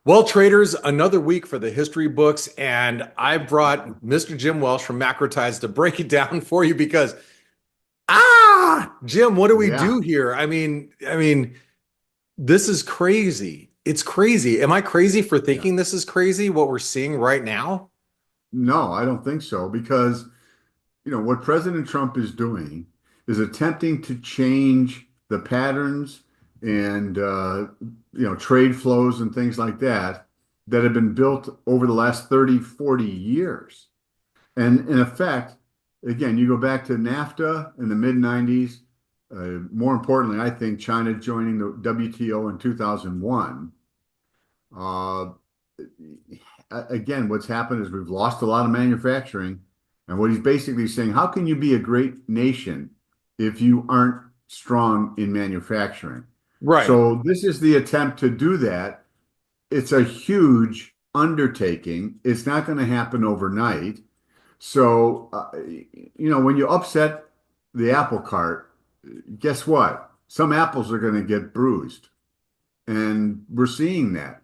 Well, traders, another week for the history books, and I brought Mr. Jim Welsh from Macro Tides to break it down for you because, Jim, what do we Yeah. do here? I mean, this is crazy. It's crazy. Am I crazy for Yeah. thinking this is crazy, what we're seeing right now? No, I don't think so because, what President Trump is doing is attempting to change the patterns and, trade flows and things like that that have been built over the last 30, 40 years. And in effect, again, you go back to NAFTA in the mid 90s. More importantly, I think China joining the WTO in 2001. Uh, Again, what's happened is we've lost a lot of manufacturing. And what he's basically saying, how can you be a great nation if you aren't strong in manufacturing? Right. So this is the attempt to do that. It's a huge undertaking. It's not going to happen overnight. So, when you upset the apple cart, guess what? Some apples are going to get bruised. And we're seeing that.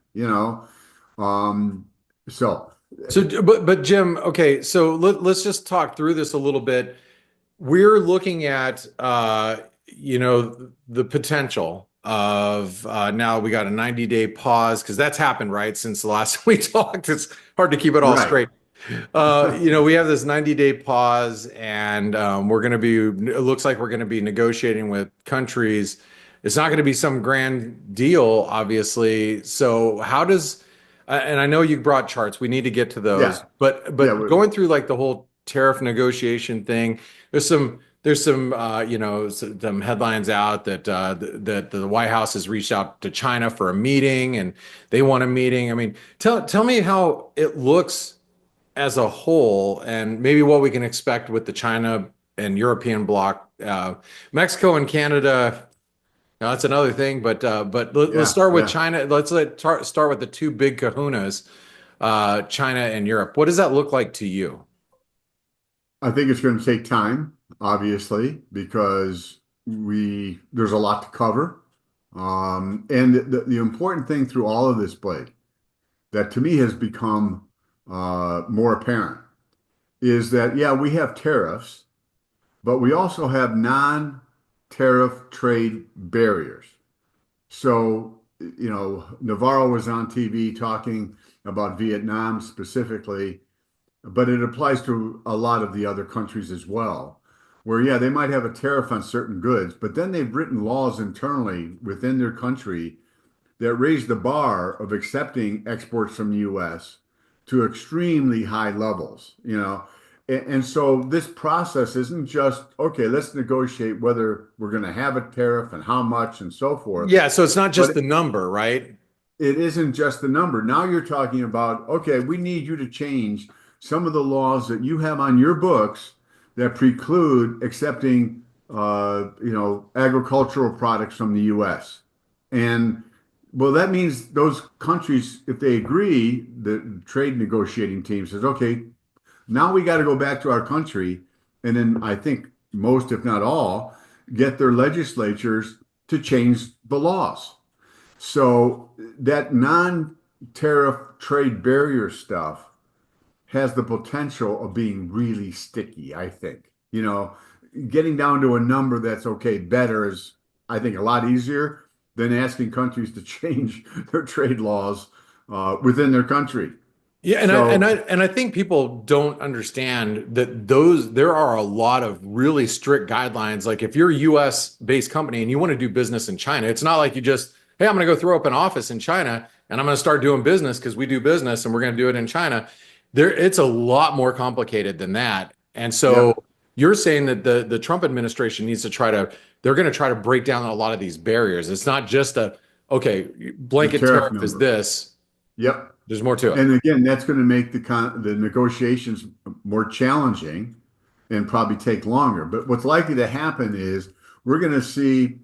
Um, so So, but Jim, okay, so let's just talk through this a little bit. We're looking at the potential of now we got a 90-day pause because that's happened, right? Since the last time we talked. It's hard to keep it all right. straight. We have this 90-day pause, and it looks like we're going to be negotiating with countries. It's not going to be some grand deal, obviously. So and I know you brought charts. We need to get to those. Yeah. Yeah. But going through like the whole tariff negotiation thing, there's some some headlines out that the White House has reached out to China for a meeting and they want a meeting. I mean, tell me how it looks as a whole, and maybe what we can expect with the China and European bloc. Mexico and Canada, now that's another thing, but let's Yeah. start with Yeah. China. Start with the two big kahunas, China and Europe. What does that look like to you? I think it's going to take time, obviously, because there's a lot to cover. And the important thing through all of this, Blake, that to me has become more apparent is that, yeah, we have tariffs, but we also have non-tariff trade barriers. So, Navarro was on TV talking about Vietnam specifically, but it applies to a lot of the other countries as well, where, yeah, they might have a tariff on certain goods, but then they've written laws internally within their country that raise the bar of accepting exports from the US to extremely high levels. And so this process isn't just, okay, let's negotiate whether we're going to have a tariff and how much and so forth, Yeah, so it's not but just the number, right? it isn't just the number. Now you're talking about, okay, we need you to change some of the laws that you have on your books that preclude accepting, agricultural products from the U.S. And well, that means those countries, if they agree, the trade negotiating team says, okay, now we got to go back to our country, and then I think most, if not all, get their legislatures to change the laws. So that non-tariff trade barrier stuff has the potential of being really sticky, I think. Getting down to a number that's okay, better is, I think, a lot easier than asking countries to change their trade laws within their country. Yeah, and I and So, I and I think people don't understand that there are a lot of really strict guidelines. Like if you're a US based company and you want to do business in China, it's not like you just, hey, I'm going to go throw up an office in China and I'm going to start doing business because we do business and we're going to do it in China. It's a lot more complicated than that. And so yeah, you're saying that the Trump administration needs to they're going to try to break down a lot of these barriers. It's not just okay, the blanket tariff tariff is number. this. Yep. There's more to it. And again, that's going to make the negotiations more challenging and probably take longer. But what's likely to happen is we're going to see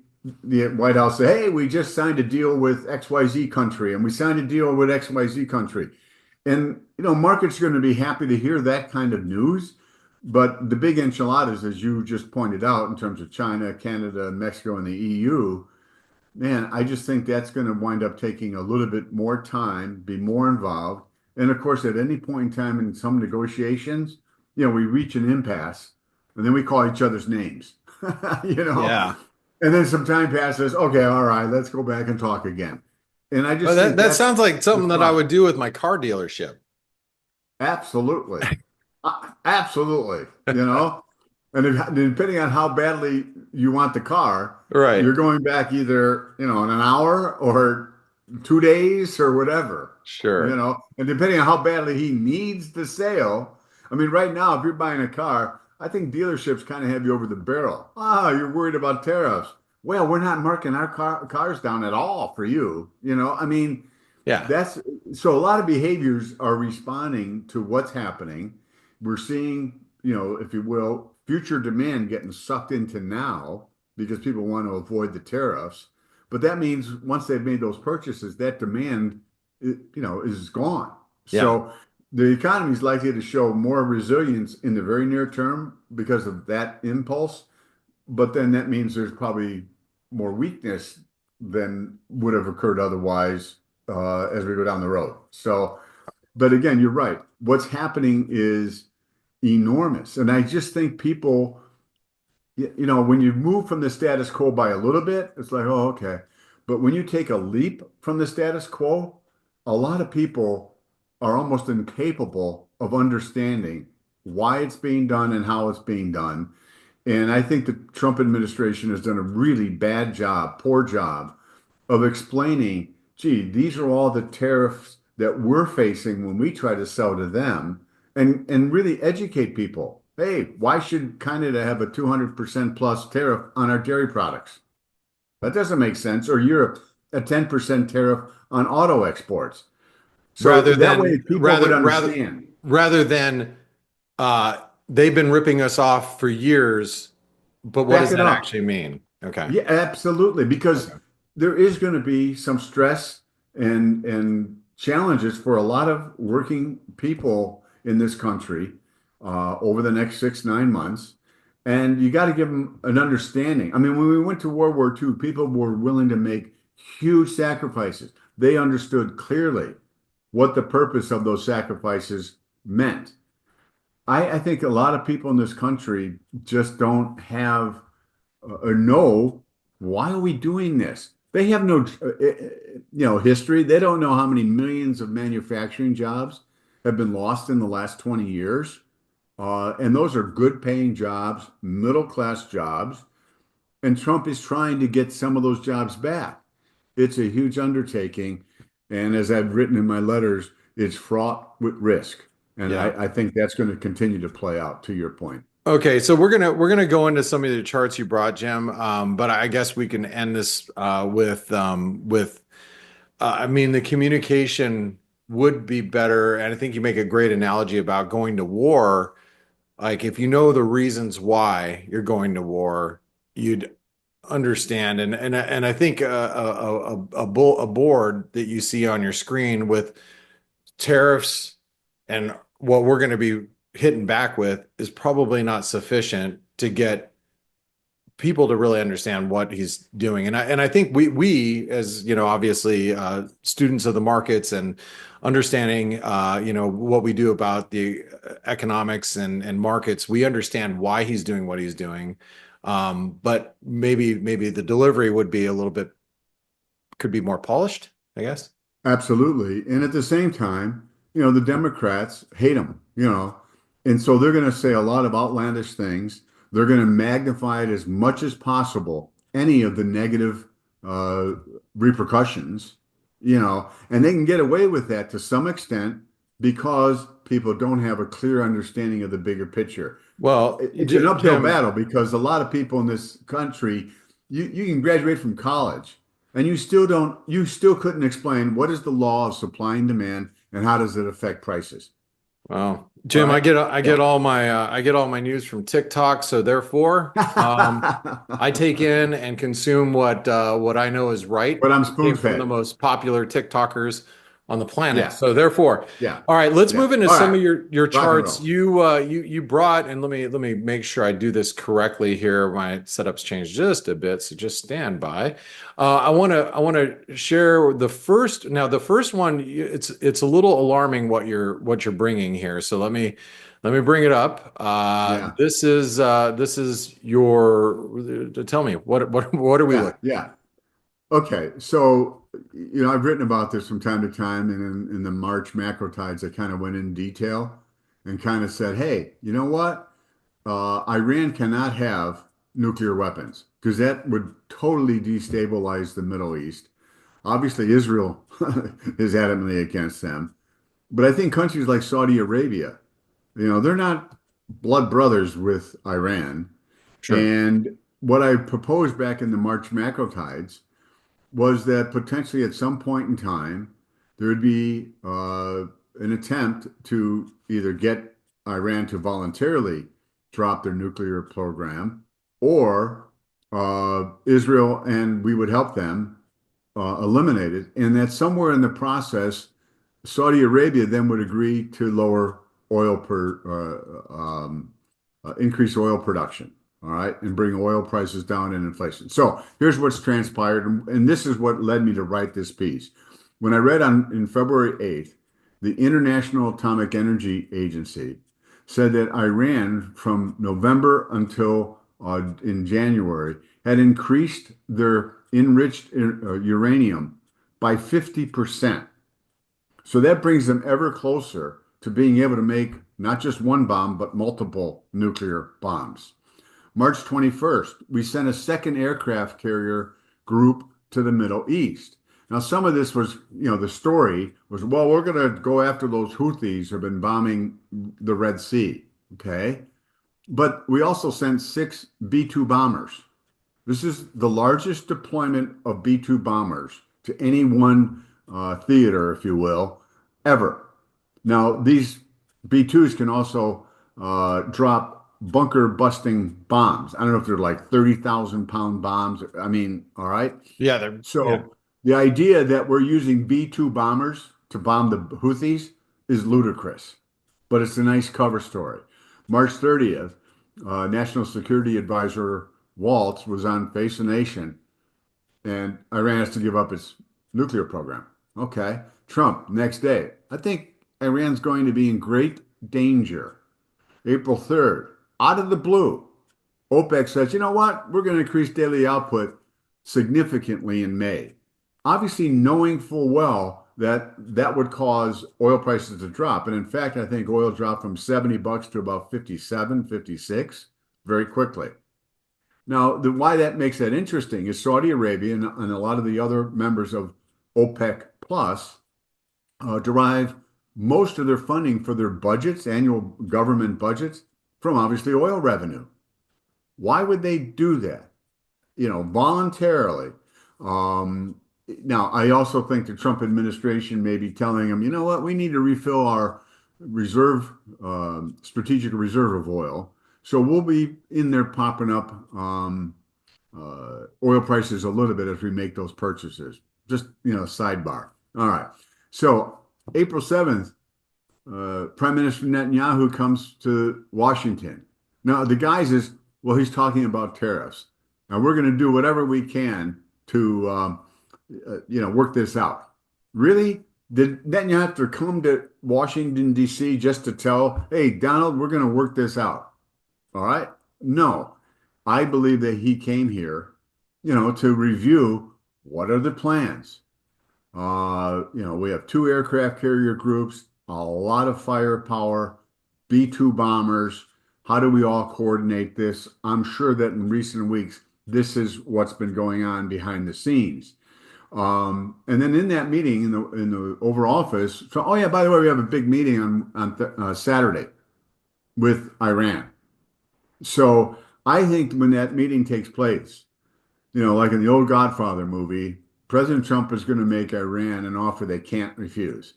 the White House say, hey, we just signed a deal with XYZ country and we signed a deal with XYZ country. And, markets are going to be happy to hear that kind of news. But the big enchiladas, as you just pointed out, in terms of China, Canada, Mexico, and the EU, man, I just think that's going to wind up taking a little bit more time, be more involved. And of course, at any point in time in some negotiations, we reach an impasse and then we call each other's names, you know, Yeah. and then some time passes. Okay, all right, let's go back and talk again. And I Well, just that think that that's sounds like the something that I would process. do with my car dealership. Absolutely. Absolutely. And depending on how badly you want the car, Right. you're going back either, in an hour or 2 days or whatever, Sure. and depending on how badly he needs the sale. I mean, right now, if you're buying a car, I think dealerships kind of have you over the barrel. Ah, you're worried about tariffs. Well, we're not marking our cars down at all for you. I mean, Yeah. that's so a lot of behaviors are responding to what's happening. We're seeing, if you will, future demand getting sucked into now because people want to avoid the tariffs. But that means once they've made those purchases, that demand, is gone. Yeah. So the economy is likely to show more resilience in the very near term because of that impulse. But then that means there's probably more weakness than would have occurred otherwise as we go down the road. So, but again, you're right. What's happening is enormous. And I just think people, when you move from the status quo by a little bit, it's like, oh, okay. But when you take a leap from the status quo, a lot of people are almost incapable of understanding why it's being done and how it's being done. And I think the Trump administration has done a really bad job, poor job of explaining, gee, these are all the tariffs that we're facing when we try to sell to them and really educate people. Hey, why should Canada have a 200% plus tariff on our dairy products? That doesn't make sense. Or Europe, a 10% tariff on auto exports. So Rather that way than people would rather rather understand. rather than they've been ripping us off for years, but what Back does it that up. actually mean? Okay. Yeah, absolutely. Because Okay. there is going to be some stress and challenges for a lot of working people in this country over the next 6, 9 months. And you got to give them an understanding. I mean, when we went to World War II, people were willing to make huge sacrifices. They understood clearly what the purpose of those sacrifices meant. I think a lot of people in this country just don't have or know why are we doing this? They have no, history. They don't know how many millions of manufacturing jobs have been lost in the last 20 years. And those are good paying jobs, middle class jobs. And Trump is trying to get some of those jobs back. It's a huge undertaking. And as I've written in my letters, it's fraught with risk. And Yeah. I think that's going to continue to play out, to your point. Okay, so we're gonna go into some of the charts you brought, Jim. But I guess we can end this with I mean the communication would be better, and I think you make a great analogy about going to war. Like if you know the reasons why you're going to war, you'd understand. And I think a board that you see on your screen with tariffs and what we're going to be hitting back with is probably not sufficient to get people to really understand what he's doing. And I think we as obviously students of the markets and understanding what we do about the economics and markets, we understand why he's doing what he's doing. But maybe the delivery would be a little bit could be more polished, I guess. Absolutely. And at the same time, the Democrats hate him, and so they're going to say a lot of outlandish things. They're going to magnify it as much as possible, any of the negative uh, repercussions, and they can get away with that to some extent because people don't have a clear understanding of the bigger picture. Well, It's an uphill Jim, battle because a lot of people in this country, you can graduate from college and you still couldn't explain what is the law of supply and demand and how does it affect prices. well, All Jim, I right. get I get So, all my I get all my news from TikTok, so therefore, I take in and consume what I know is right. but I'm Came from the spoon-fed. most popular TikTokers on the planet. Yeah, So therefore, yeah, all right, let's yeah. move into All some right, of your rock and charts. roll. You brought, and let me make sure I do this correctly here. My setup's changed just a bit, so just stand by. I want to share the first. Now, the first one, it's a little alarming what you're bringing here. So let me bring it up. Yeah, This is your. Tell me what are we yeah, looking? yeah. Okay, so I've written about this from time to time, and in the March macro tides, I kind of went in detail and kind of said, hey, you know what? Iran cannot have nuclear weapons because that would totally destabilize the Middle East. Obviously, Israel is adamantly against them, but I think countries like Saudi Arabia, they're not blood brothers with Iran. Sure. And what I proposed back in the March macro tides was that potentially at some point in time, there would be an attempt to either get Iran to voluntarily drop their nuclear program or Israel and we would help them eliminate it. And that somewhere in the process, Saudi Arabia then would agree to lower oil increase oil production, all right, and bring oil prices down and inflation. So here's what's transpired, and this is what led me to write this piece. When I read in February 8th, the International Atomic Energy Agency said that Iran from November until in January had increased their enriched uranium by 50%. So that brings them ever closer to being able to make not just one bomb, but multiple nuclear bombs. March 21st, we sent a second aircraft carrier group to the Middle East. Now, some of this was, the story was, well, we're going to go after those Houthis who have been bombing the Red Sea. Okay. But we also sent 6 B-2 bombers. This is the largest deployment of B-2 bombers to any one theater, if you will, ever. Now, these B-2s can also drop bunker busting bombs. I don't know if they're like 30,000 pound bombs. I mean, all right. Yeah, they're yeah. So the idea that we're using B-2 bombers to bomb the Houthis is ludicrous, but it's a nice cover story. March 30th, National Security Advisor Waltz was on Face the Nation, and Iran has to give up its nuclear program. Okay. Trump, next day. I think Iran's going to be in great danger. April 3rd, out of the blue, OPEC says, you know what? We're going to increase daily output significantly in May. Obviously, knowing full well that that would cause oil prices to drop. And in fact, I think oil dropped from $70 to about 57, 56 very quickly. Now, why that makes that interesting is Saudi Arabia and a lot of the other members of OPEC Plus derive most of their funding for their budgets, annual government budgets, from obviously oil revenue. Why would they do that? Voluntarily. Um, Now, I also think the Trump administration may be telling them, you know what, we need to refill our reserve, strategic reserve of oil. So we'll be in there popping up oil prices a little bit as we make those purchases. Just, sidebar. All right. So April 7th, Prime Minister Netanyahu comes to Washington. Now, the guys is, well, he's talking about tariffs. Now, we're going to do whatever we can to, work this out. Really? Did Netanyahu have to come to Washington, D.C. just to tell, hey, Donald, we're going to work this out? All right? No. I believe that he came here, to review what are the plans. We have 2 aircraft carrier groups, a lot of firepower, B-2 bombers. How do we all coordinate this? I'm sure that in recent weeks, this is what's been going on behind the scenes. And then in that meeting in the Oval Office, so oh yeah, by the way, we have a big meeting on Saturday with Iran. So I think when that meeting takes place, like in the old Godfather movie, President Trump is going to make Iran an offer they can't refuse.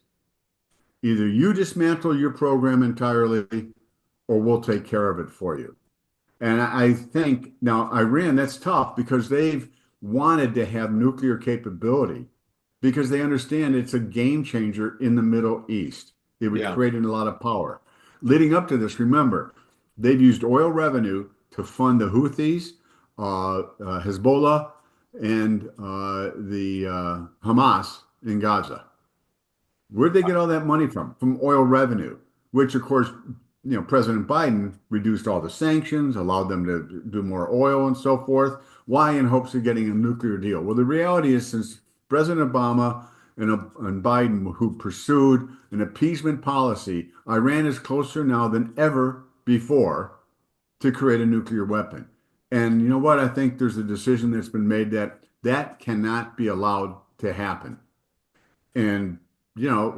Either you dismantle your program entirely, or we'll take care of it for you. And I think now Iran, that's tough because they've wanted to have nuclear capability because they understand it's a game changer in the Middle East. It would Yeah. create a lot of power. Leading up to this, remember, they've used oil revenue to fund the Houthis, Hezbollah, and the Hamas in Gaza. Where'd they get all that money from? From oil revenue, which of course, President Biden reduced all the sanctions, allowed them to do more oil and so forth. Why? In hopes of getting a nuclear deal. Well, the reality is since President Obama and Biden, who pursued an appeasement policy, Iran is closer now than ever before to create a nuclear weapon. And you know what? I think there's a decision that's been made that that cannot be allowed to happen. And,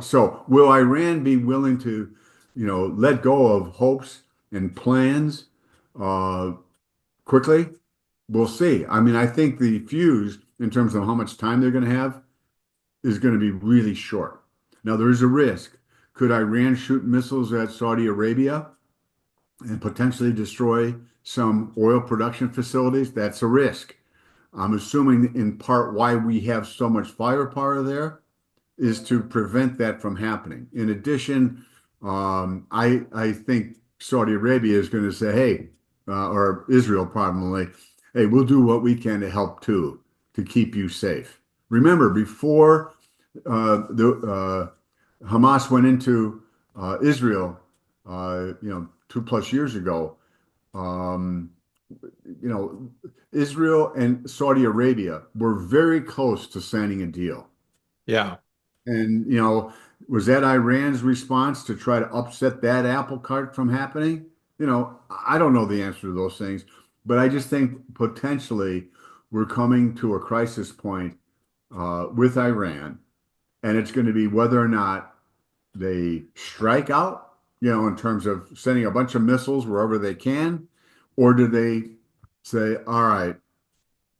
so will Iran be willing to, let go of hopes and plans uh, quickly? We'll see. I mean, I think the fuse in terms of how much time they're going to have is going to be really short. Now, there is a risk. Could Iran shoot missiles at Saudi Arabia and potentially destroy some oil production facilities? That's a risk. I'm assuming in part why we have so much firepower there is to prevent that from happening. In addition, I think Saudi Arabia is going to say, hey, or Israel probably, hey, we'll do what we can to help too, to keep you safe. Remember, before the Hamas went into Israel, 2+ years ago, um, you know, Israel and Saudi Arabia were very close to signing a deal. Yeah. And, was that Iran's response to try to upset that apple cart from happening? I don't know the answer to those things, but I just think potentially we're coming to a crisis point with Iran, and it's going to be whether or not they strike out, in terms of sending a bunch of missiles wherever they can, or do they say, all right,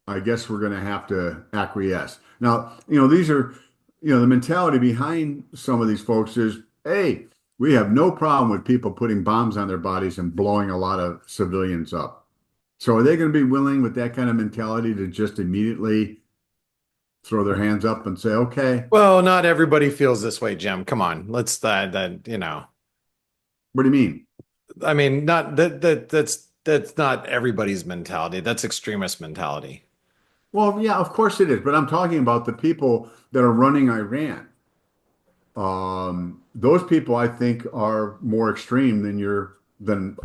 I guess we're going to have to acquiesce. Now, these are, the mentality behind some of these folks is, hey, we have no problem with people putting bombs on their bodies and blowing a lot of civilians up. So are they going to be willing with that kind of mentality to just immediately throw their hands up and say, okay, Well, not everybody feels this way, Jim. Come on. Let's that. what do you mean? I mean, not that's not everybody's mentality. That's extremist mentality. Well, yeah, of course it is, but I'm talking about the people that are running Iran. Those people, I think, are more extreme than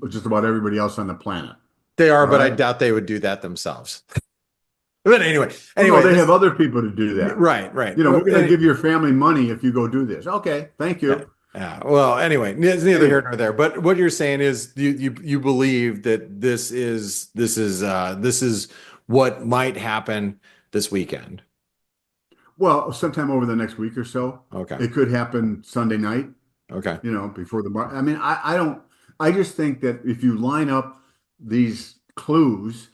just about everybody else on the planet. They are, All but I right. doubt they would do that themselves. But anyway, Well, no, anyway, they have this other people to do that. right, right. We're Well, going to give your family money if you go do this. Okay, thank yeah, you. yeah. Well, anyway, it's neither here Anyway, nor there. But what you're saying is you believe that this is what might happen this weekend. well, sometime over the next week or so, Okay. it could happen Sunday night, Okay. before the market. I mean, I don't, I just think that if you line up these clues,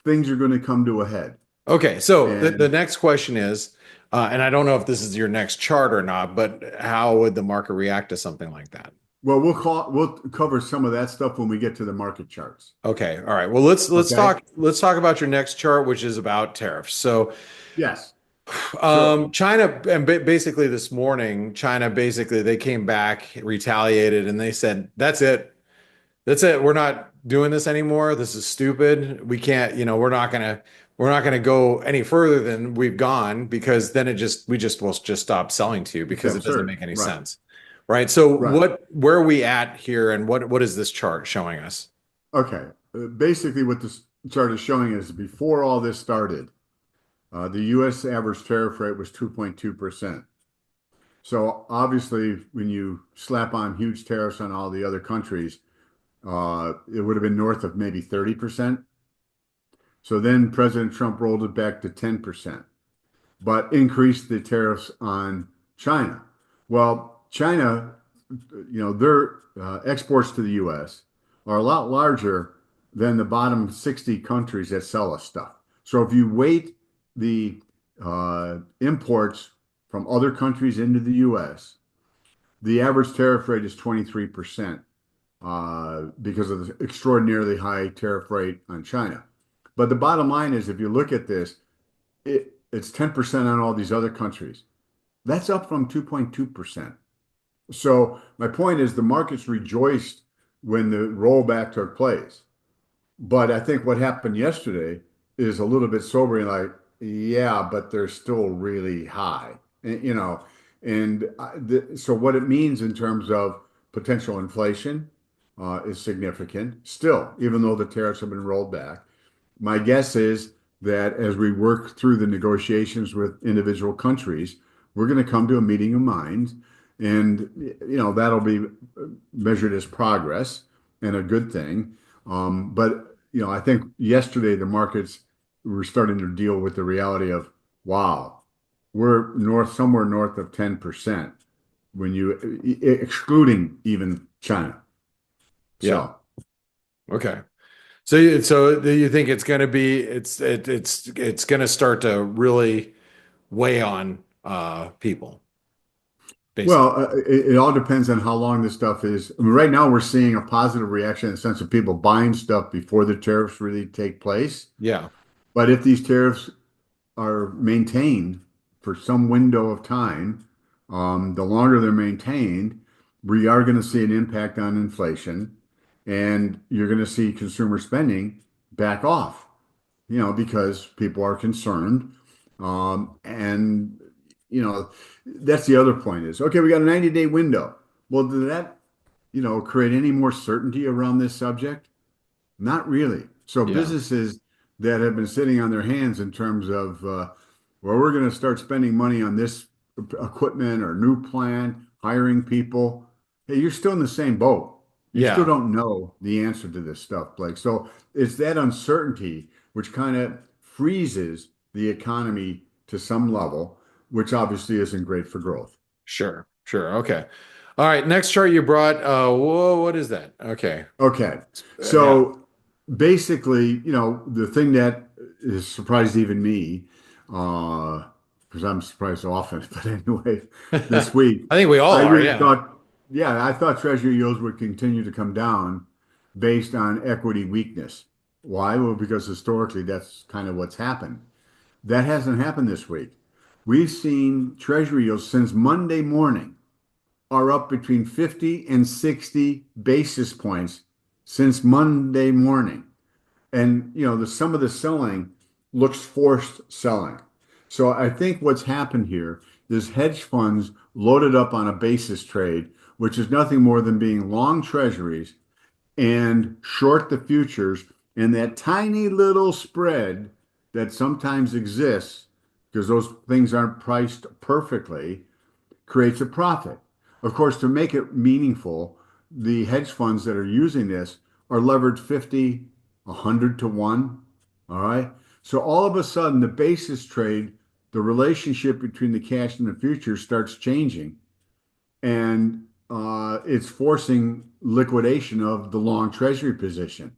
things are going to come to a head. Okay, so the And next question is, and I don't know if this is your next chart or not, but how would the market react to something like that? well, we'll cover some of that stuff when we get to the market charts. Okay, all right. Well, let's Okay. talk about your next chart, which is about tariffs. So, Yes. So, China and basically this morning, China basically they came back, retaliated, and they said, "That's it. That's it. We're not doing this anymore. This is stupid. We can't, we're not gonna go any further than we've gone because then we just will just stop selling to you it's because it doesn't absurd. make any Right. sense." Right. So Right. where are we at here and what is this chart showing us? Okay. Basically, what this chart is showing is before all this started, the U.S. average tariff rate was 2.2%. So obviously, when you slap on huge tariffs on all the other countries, it would have been north of maybe 30%. So then President Trump rolled it back to 10%, but increased the tariffs on China. Well, China, their exports to the U.S. are a lot larger than the bottom 60 countries that sell us stuff. So if you weight the imports from other countries into the U.S., the average tariff rate is 23% because of the extraordinarily high tariff rate on China. But the bottom line is, if you look at this, it's 10% on all these other countries. That's up from 2.2%. So my point is the markets rejoiced when the rollback took place. But I think what happened yesterday is a little bit sobering, like, yeah, but they're still really high, and so what it means in terms of potential inflation is significant still, even though the tariffs have been rolled back. My guess is that as we work through the negotiations with individual countries, we're going to come to a meeting of minds, and that'll be measured as progress and a good thing. But I think yesterday the markets were starting to deal with the reality of, wow, we're somewhere north of 10% when you excluding even China. Yeah. So. Okay. So do you think it's going to be it's going to start to really weigh on people, basically? Well, it all depends on how long this stuff is. I mean, right now, we're seeing a positive reaction in the sense of people buying stuff before the tariffs really take place. Yeah. But if these tariffs are maintained for some window of time, the longer they're maintained, we are going to see an impact on inflation, and you're going to see consumer spending back off, because people are concerned. And, that's the other point is, okay, we got a 90-day window. Well, did that, create any more certainty around this subject? Not really. So Yeah. businesses that have been sitting on their hands in terms of, well, we're going to start spending money on this equipment or new plant, hiring people. Hey, you're still in the same boat. You still Yeah. don't know the answer to this stuff, Blake. So it's that uncertainty which kind of freezes the economy to some level, which obviously isn't great for growth. Sure. Sure. Okay. All right. Next chart you brought. Whoa, what is that? Okay. Okay. Yeah. So basically, the thing that has surprised even me, because I'm surprised often, but anyway, this week, I think we all I are. really Yeah. thought, yeah, I thought Treasury yields would continue to come down based on equity weakness. Why? Well, because historically, that's kind of what's happened. That hasn't happened this week. We've seen Treasury yields since Monday morning are up between 50 and 60 basis points since Monday morning. And some of the selling looks forced selling. So I think what's happened here is hedge funds loaded up on a basis trade, which is nothing more than being long treasuries and short the futures, and that tiny little spread that sometimes exists because those things aren't priced perfectly creates a profit. Of course, to make it meaningful, the hedge funds that are using this are levered 50, 100 to 1. All right. So all of a sudden, the basis trade, the relationship between the cash and the future starts changing. And it's forcing liquidation of the long treasury position.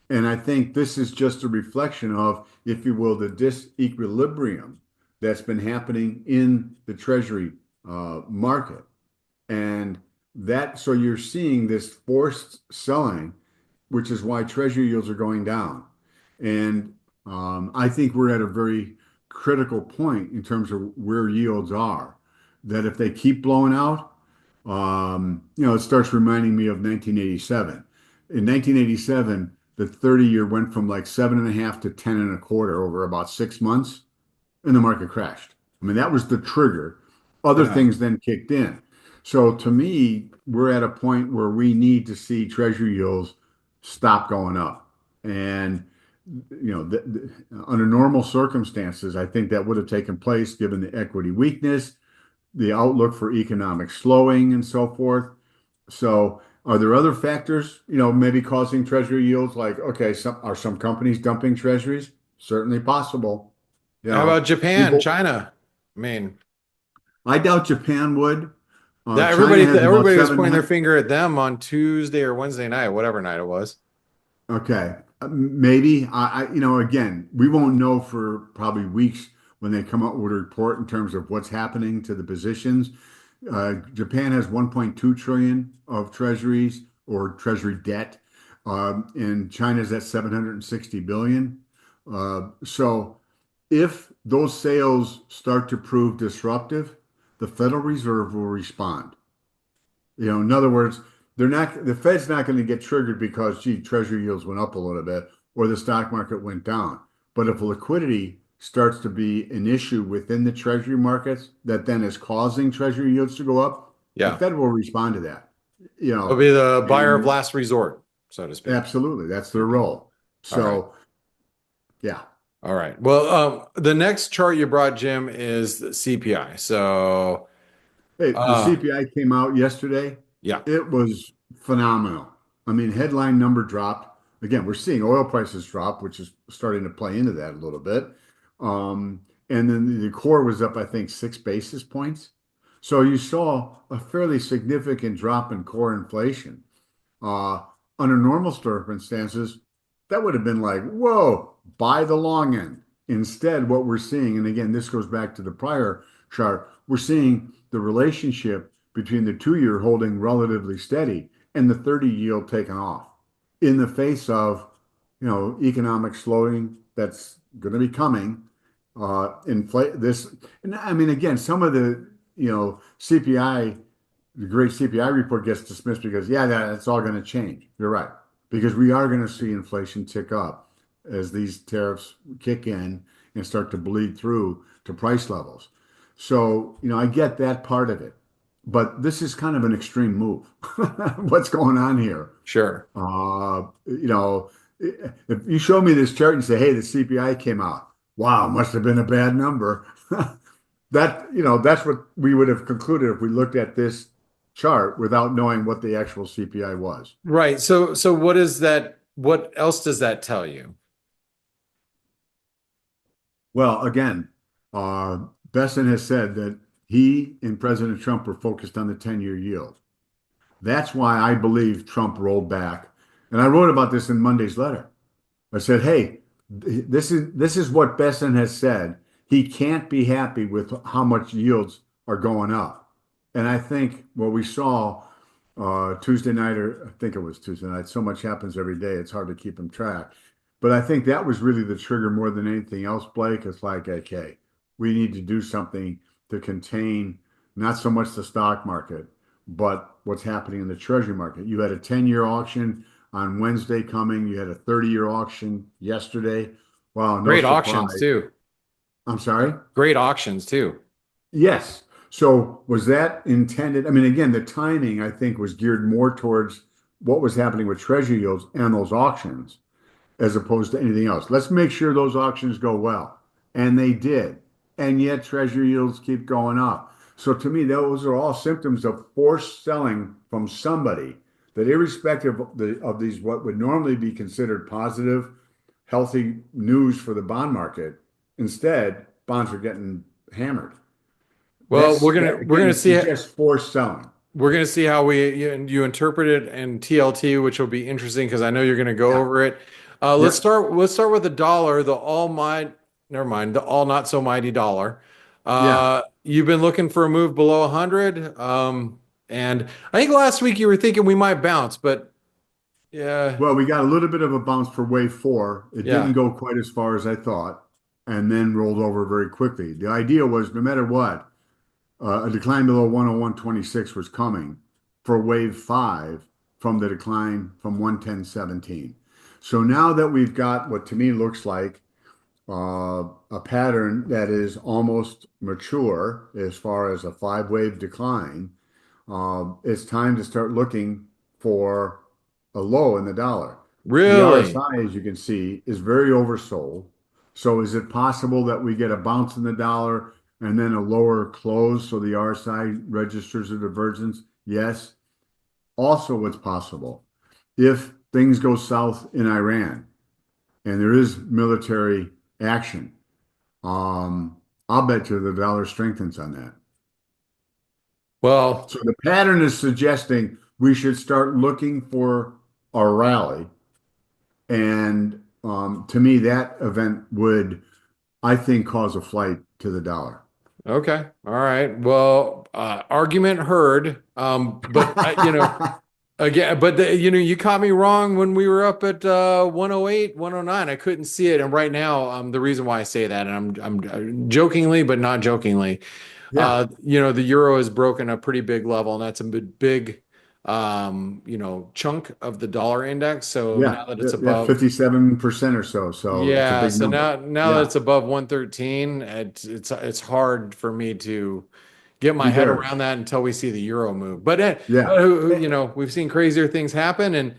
And I think this is just a reflection of, if you will, the disequilibrium that's been happening in the treasury market. And so you're seeing this forced selling, which is why treasury yields are going down. And I think we're at a very critical point in terms of where yields are, that if they keep blowing out, it starts reminding me of 1987. In 1987, the 30-year went from like 7.5 to 10 and a quarter over about 6 months, and the market crashed. I mean, that was the trigger. Other Yeah. things then kicked in. So to me, we're at a point where we need to see treasury yields stop going up. And under normal circumstances, I think that would have taken place given the equity weakness, the outlook for economic slowing, and so forth. So, are there other factors, maybe causing treasury yields? Like, okay, are some companies dumping treasuries? Certainly possible. How about Japan, People. China? I mean, I doubt Japan would. that China has about everybody was seven. pointing their finger at them on Tuesday or Wednesday night, whatever night it was. Okay, maybe. Again, we won't know for probably weeks when they come out with a report in terms of what's happening to the positions. Japan has 1.2 trillion of treasuries or treasury debt, and China's at 760 billion. So If those sales start to prove disruptive, the Federal Reserve will respond. In other words, the Fed's not going to get triggered because, gee, Treasury yields went up a little bit or the stock market went down. But if liquidity starts to be an issue within the Treasury markets that then is causing Treasury yields to go up, the Yeah. Fed will respond to that. It'll be the buyer of And last resort, so to speak. absolutely, that's their Okay. role. All right. So, yeah. All right. Well, the next chart you brought, Jim, is the CPI. So, Hey, the uh, CPI came out yesterday. yeah, It was phenomenal. I mean, headline number dropped. Again, we're seeing oil prices drop, which is starting to play into that a little bit. And then the core was up, I think, 6 basis points. So you saw a fairly significant drop in core inflation. Uh, Under normal circumstances, that would have been like, whoa, buy the long end. Instead, what we're seeing, and again, this goes back to the prior chart, we're seeing the relationship between the 2 year holding relatively steady and the 30 yield taking off in the face of, economic slowing that's going to be coming. Inflate this, and I mean, again, some of the, CPI the great CPI report gets dismissed because, yeah, that's all going to change. You're right. Because we are going to see inflation tick up as these tariffs kick in and start to bleed through to price levels. So, I get that part of it. But this is kind of an extreme move. What's going on here? sure. If you show me this chart and say, hey, the CPI came out, wow, must have been a bad number. That's what we would have concluded if we looked at this chart without knowing what the actual CPI was. Right. So what is that? What else does that tell you? Well, again, Besson has said that he and President Trump were focused on the 10-year yield. That's why I believe Trump rolled back. And I wrote about this in Monday's letter. I said, hey, this is what Besson has said. He can't be happy with how much yields are going up. And I think what we saw Tuesday night, or I think it was Tuesday night, so much happens every day, it's hard to keep them track. But I think that was really the trigger more than anything else, Blake. It's like, okay, we need to do something to contain not so much the stock market, but what's happening in the treasury market. You had a 10-year auction on Wednesday coming. You had a 30-year auction yesterday. Wow, no Great auctions surprise. too. I'm sorry? Great auctions too. Yes. So was that intended? I mean, again, the timing, I think, was geared more towards what was happening with treasury yields and those auctions as opposed to anything else. Let's make sure those auctions go well. And they did. And yet treasury yields keep going up. So to me, those are all symptoms of forced selling from somebody that irrespective of these, what would normally be considered positive, healthy news for the bond market, instead, bonds are getting hammered. Well, That we're gonna again see suggests forced selling. we're gonna see how you interpret it in TLT, which will be interesting because I know you're gonna go Yeah. over it. Yep. Let's start with the dollar, the all might never mind, the all not so mighty dollar. Yeah. You've been looking for a move below 100. And I think last week you were thinking we might bounce, but yeah, Well, we got a little bit of a bounce for wave four. It didn't yeah, go quite as far as I thought, and then rolled over very quickly. The idea was no matter what, a decline below 101.26 was coming for wave five from the decline from 110.17. So now that we've got what to me looks like a pattern that is almost mature as far as a five-wave decline, it's time to start looking for a low in the dollar. The really. RSI, as you can see, is very oversold. So is it possible that we get a bounce in the dollar and then a lower close so the RSI registers a divergence? Yes. Also, what's possible if things go south in Iran and there is military action, um, I'll bet you the dollar strengthens on that. Well, So the pattern is suggesting we should start looking for a rally. And to me, that event would, I think, cause a flight to the dollar. okay. All right. Well, argument heard. But Again, but you caught me wrong when we were up at 108, 109. I couldn't see it. And right now, the reason why I say that, and I'm jokingly, but not jokingly, Yeah. the euro has broken a pretty big level, and that's a big, chunk of the dollar index. So Yeah. now that Yeah. it's Yeah, above, 57% or so. So it's a yeah, big so number. now that Yeah. it's above 113, it's hard for me to get my Me head there. around that until we see the euro move. But Yeah. we've seen crazier things happen, and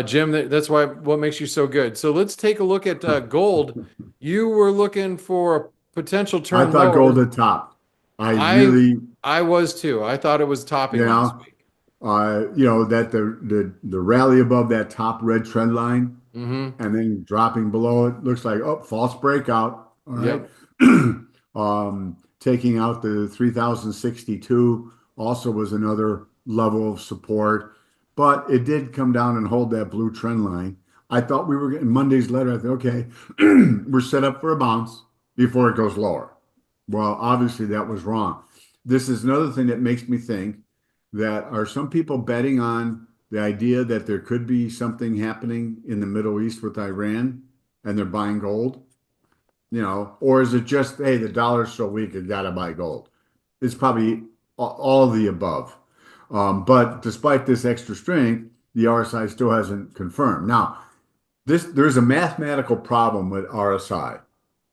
Jim, that's why what makes you so good. So let's take a look at gold. You were looking for a potential I turn thought gold lower. had topped. I I really, I was too. I thought it was you topping last know, week. that the rally above that top red trend line Mm-hmm. and then dropping below it looks like, oh, false breakout. All right. Yep. Taking out the 3062 also was another level of support, but it did come down and hold that blue trend line. I thought we were getting Monday's letter. I thought, okay, we're set up for a bounce before it goes lower. Well, obviously that was wrong. This is another thing that makes me think that are some people betting on the idea that there could be something happening in the Middle East with Iran and they're buying gold, or is it just, hey, the dollar's so weak, you gotta buy gold? It's probably all of the above. But despite this extra strength, the RSI still hasn't confirmed. Now, there's a mathematical problem with RSI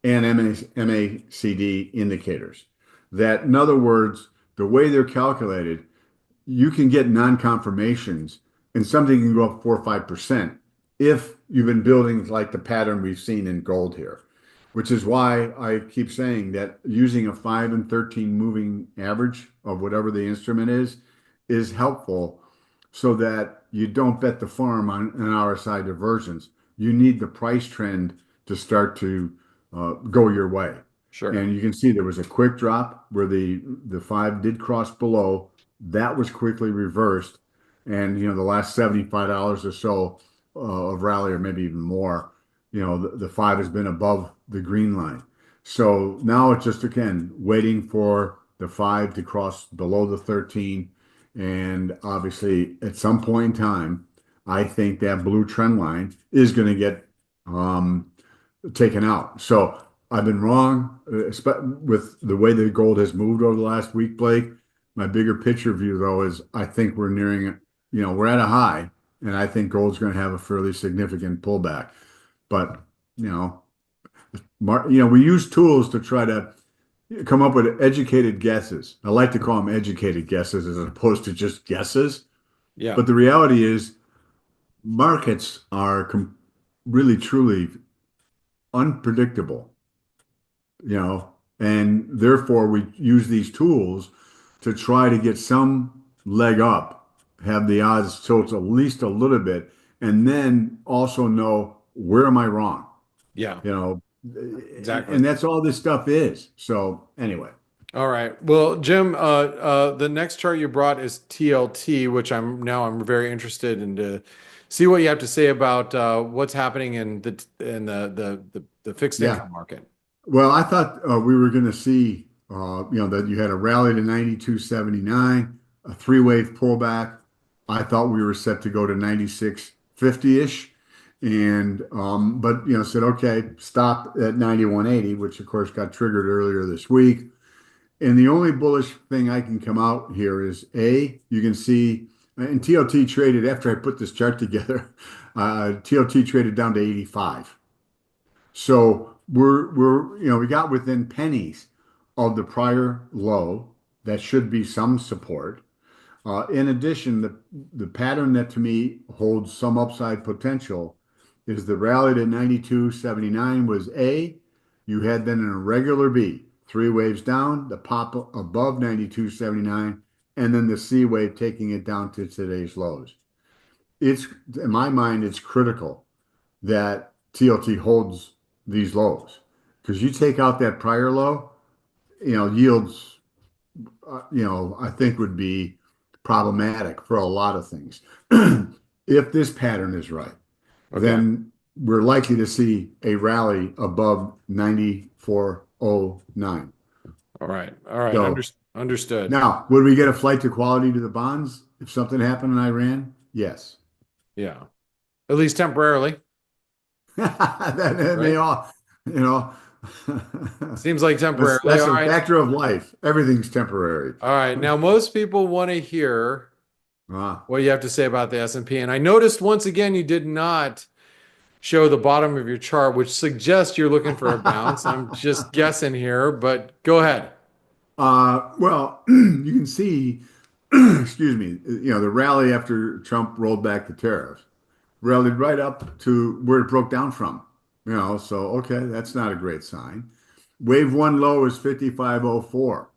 and MACD indicators. That, in other words, the way they're calculated, you can get non-confirmations and something can go up 4 or 5% if you've been building like the pattern we've seen in gold here, which is why I keep saying that using a 5 and 13 moving average of whatever the instrument is helpful so that you don't bet the farm on an RSI divergence. You need the price trend to start to go your way. Sure. And you can see there was a quick drop where the five did cross below. That was quickly reversed. And the last $75 or so of rally, or maybe even more, the five has been above the green line. So now it's just again waiting for the five to cross below the 13. And obviously, at some point in time, I think that blue trend line is going to get um, taken out. So I've been wrong with the way the gold has moved over the last week, Blake. My bigger picture view, though, is I think we're nearing, we're at a high, and I think gold's going to have a fairly significant pullback. But, you know, we use tools to try to come up with educated guesses. I like to call them educated guesses as opposed to just guesses. Yeah. But the reality is, markets are really, truly unpredictable, and therefore we use these tools to try to get some leg up, have the odds tilt at least a little bit, and then also know where am I wrong, Yeah. you know, Exactly. and that's all this stuff is. So anyway, All right. Well, Jim, the next chart you brought is TLT, which I'm very interested in to see what you have to say about what's happening in the fixed yeah. income market. Well, I thought we were going to see, that you had a rally to 92.79, a three-wave pullback. I thought we were set to go to 96.50-ish, and but said okay, stop at 91.80, which of course got triggered earlier this week. And the only bullish thing I can come out here is you can see, and TLT traded after I put this chart together. TLT traded down to 85. So we got within pennies of the prior low. That should be some support. In addition, the pattern that to me holds some upside potential is the rally to 92.79 was you had then an irregular B, three waves down, the pop above 92.79, and then the C wave taking it down to today's lows. It's in my mind, it's critical that TLT holds these lows because you take out that prior low, yields, I think would be problematic for a lot of things. If this pattern is right, Okay. then we're likely to see a rally above 94.09. All right. All right. So Understood. now, would we get a flight to quality to the bonds if something happened in Iran? Yes. Yeah, at least temporarily, That may right? all, you know, Seems like that's temporarily. that's All a right. factor of life. Everything's temporary. All right. Now, most people want to hear Ah. what you have to say about the S&P. And I noticed once again you did not show the bottom of your chart, which suggests you're looking for a bounce. I'm just guessing here, but go ahead. Well, you can see, excuse me, the rally after Trump rolled back the tariffs rallied right up to where it broke down from. So okay, that's not a great sign. Wave one low is 5504.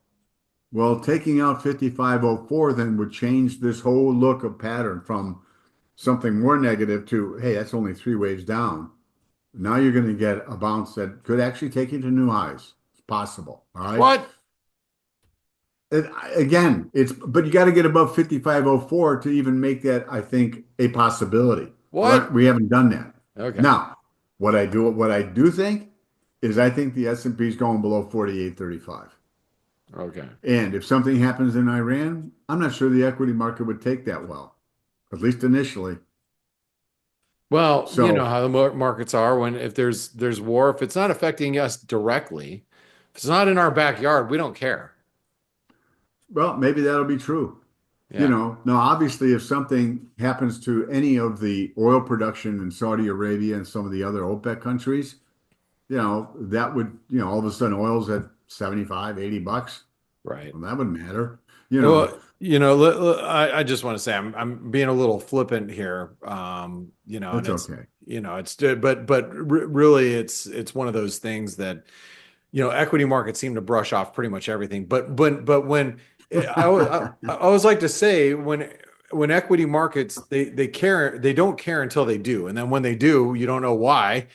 Well, taking out 5504 then would change this whole look of pattern from something more negative to, hey, that's only three waves down. Now you're going to get a bounce that could actually take you to new highs. It's possible. All right. What? And again, but you got to get above 5504 to even make that, I think, a possibility. What? We haven't done that. Okay. Now, what I do think is I think the S&P is going below 48.35. Okay. And if something happens in Iran, I'm not sure the equity market would take that well, at least initially. Well, you know So, how the markets are when if there's war, if it's not affecting us directly, if it's not in our backyard, we don't care. well, maybe that'll be true. Yeah. Now obviously, if something happens to any of the oil production in Saudi Arabia and some of the other OPEC countries, that would, all of a sudden oil's at 75, $80. Right. Well, that would matter, you know. Well, I just want to say I'm being a little flippant here. And It's okay. it's really it's one of those things that equity markets seem to brush off pretty much everything. But when I always like to say when equity markets they care, they don't care until they do, and then when they do, you don't know why.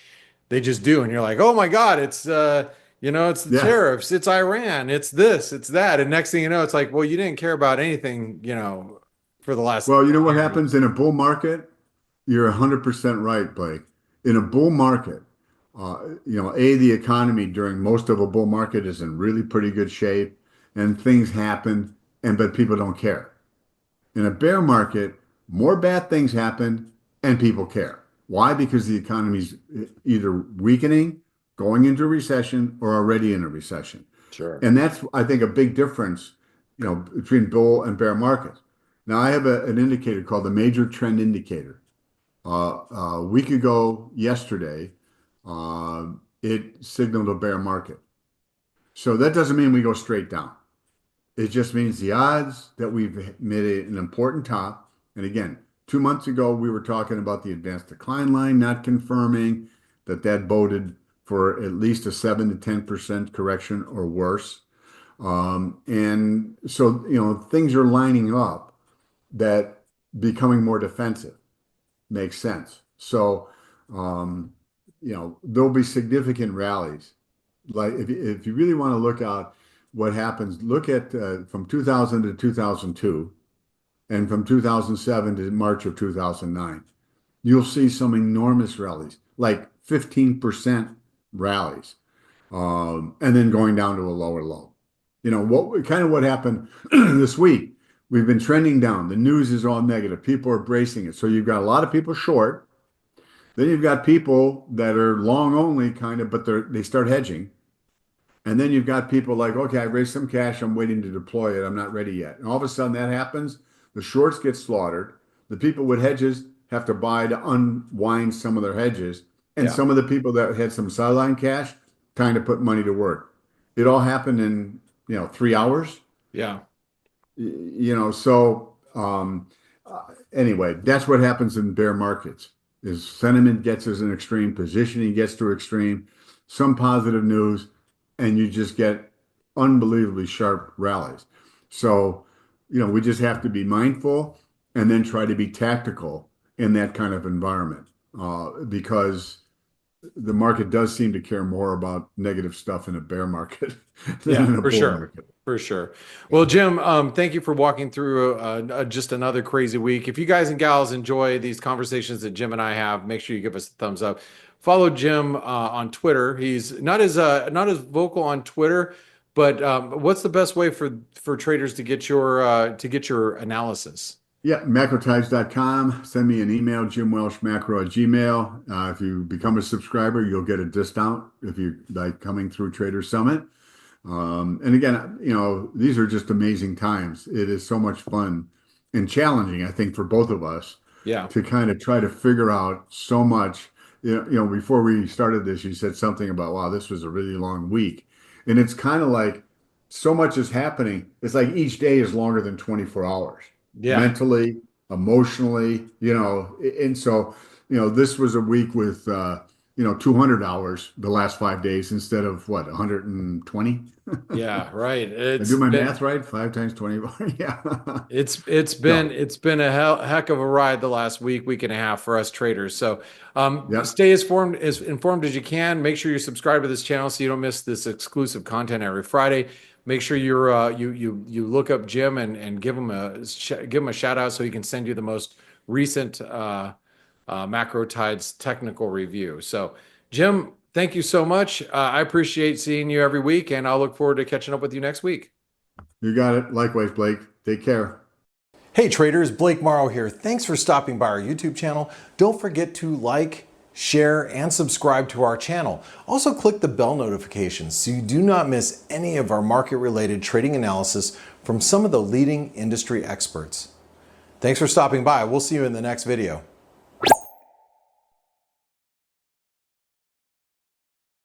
They just do, and you're like, oh my God, it's the Yeah. tariffs, it's Iran, it's this, it's that, and next thing you know, it's like, well, you didn't care about anything, for the last Well, you know 10 what years. happens in a bull market? You're 100% right, Blake. In a bull market, the economy during most of a bull market is in really pretty good shape and things happen, but people don't care. In a bear market, more bad things happen and people care. Why? Because the economy's either weakening, going into a recession, or already in a recession. Sure. And that's, I think, a big difference, between bull and bear markets. Now, I have an indicator called the major trend indicator. A week ago, yesterday, it signaled a bear market. So that doesn't mean we go straight down. It just means the odds that we've made an important top. And again, 2 months ago, we were talking about the advanced decline line not confirming that boded for at least a 7 to 10% correction or worse. And so, things are lining up that becoming more defensive makes sense. So, um, there'll be significant rallies. Like if you really want to look out what happens, look at from 2000 to 2002 and from 2007 to March of 2009. You'll see some enormous rallies, like 15% rallies, and then going down to a lower low. What happened this week? We've been trending down. The news is all negative. People are bracing it. So you've got a lot of people short. Then you've got people that are long only kind of, but they start hedging. And then you've got people like, okay, I raised some cash. I'm waiting to deploy it. I'm not ready yet. And all of a sudden that happens. The shorts get slaughtered. The people with hedges have to buy to unwind some of their hedges. And Yeah. some of the people that had some sideline cash kind of put money to work. It all happened in, 3 hours. Yeah. Anyway, that's what happens in bear markets is sentiment gets as an extreme, positioning gets to extreme, some positive news, and you just get unbelievably sharp rallies. So, we just have to be mindful and then try to be tactical in that kind of environment because the market does seem to care more about negative stuff in a bear market than Yeah, in a for bull sure. market. For sure. Well, Jim, thank you for walking through just another crazy week. If you guys and gals enjoy these conversations that Jim and I have, make sure you give us a thumbs up. Follow Jim on Twitter. He's not as vocal on Twitter, but what's the best way for traders to get your analysis? Yeah, macrotides.com. Send me an email, jimwelshmacro@gmail. If you become a subscriber, you'll get a discount if you like coming through Trader Summit. And again, these are just amazing times. It is so much fun and challenging, I think, for both of us Yeah. to kind of try to figure out so much. Before we started this, you said something about, wow, this was a really long week. And it's kind of like so much is happening. It's like each day is longer than 24 hours, Yeah. mentally, emotionally, and so, this was a week with, 200 hours the last 5 days instead of what, 120? Yeah, right. I do my math right? 5 times 24. Yeah. No. It's been a heck of a ride the last week and a half for us traders. So Yep. stay as informed as you can. Make sure you subscribe to this channel so you don't miss this exclusive content every Friday. Make sure you look up Jim and give him a shout out so he can send you the most recent Macro Tides technical review. So Jim, thank you so much. I appreciate seeing you every week, and I'll look forward to catching up with you next week. You got it. Likewise, Blake. Take care. Hey traders, Blake Morrow here. Thanks for stopping by our YouTube channel. Don't forget to like, share, and subscribe to our channel. Also click the bell notifications so you do not miss any of our market-related trading analysis from some of the leading industry experts. Thanks for stopping by. We'll see you in the next video.